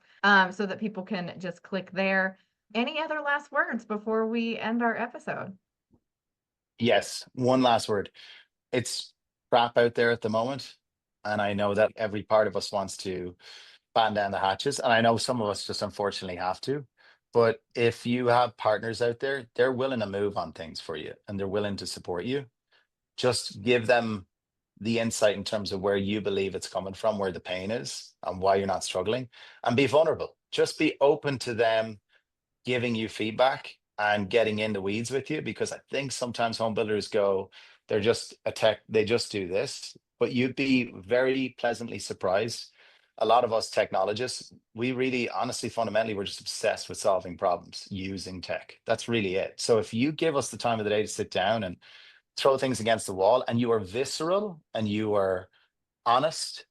so that people can just click there. Any other last words before we end our episode? Yes, one last word. It's crap out there at the moment. And I know that every part of us wants to batten down the hatches. And I know some of us just unfortunately have to. But if you have partners out there, they're willing to move on things for you and they're willing to support you. Just give them the insight in terms of where you believe it's coming from, where the pain is, and why you're not struggling, and be vulnerable. Just be open to them giving you feedback and getting in the weeds with you, because I think sometimes home builders go, they're just a tech, they just do this, but you'd be very pleasantly surprised. A lot of us technologists, we really honestly, fundamentally, we're just obsessed with solving problems using tech. That's really it. So if you give us the time of the day to sit down and throw things against the wall and you are visceral and you are honest,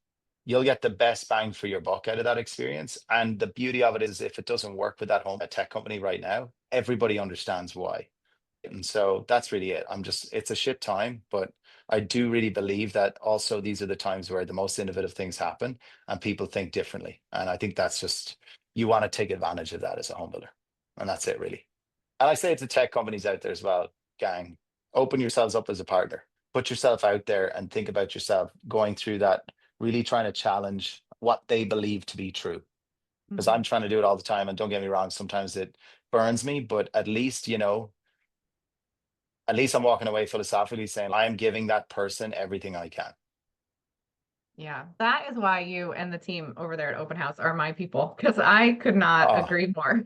you'll get the best bang for your buck out of that experience. And the beauty of it is, if it doesn't work with that home tech company right now, everybody understands why. And so that's really it. It's a shit time, but I do really believe that also these are the times where the most innovative things happen and people think differently. And I think that's just, you want to take advantage of that as a home builder. And that's it, really. And I say it to tech companies out there as well, gang, open yourselves up as a partner. Put yourself out there and think about yourself going through that, really trying to challenge what they believe to be true. Because I'm trying to do it all the time. And don't get me wrong, sometimes it burns me, but at least, at least I'm walking away philosophically saying I am giving that person everything I can. Yeah, that is why you and the team over there at Open House are my people, because I could not Oh, agree more.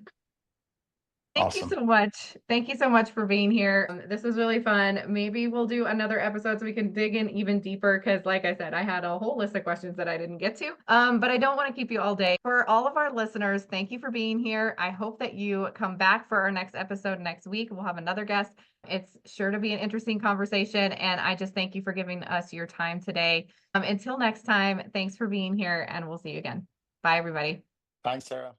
Thank you awesome. so much. Thank you so much for being here. This was really fun. Maybe we'll do another episode so we can dig in even deeper, because like I said, I had a whole list of questions that I didn't get to. But I don't want to keep you all day. For all of our listeners, thank you for being here. I hope that you come back for our next episode next week. We'll have another guest. It's sure to be an interesting conversation. And I just thank you for giving us your time today. Until next time, thanks for being here, and we'll see you again. Bye, everybody. Thanks, Sarah.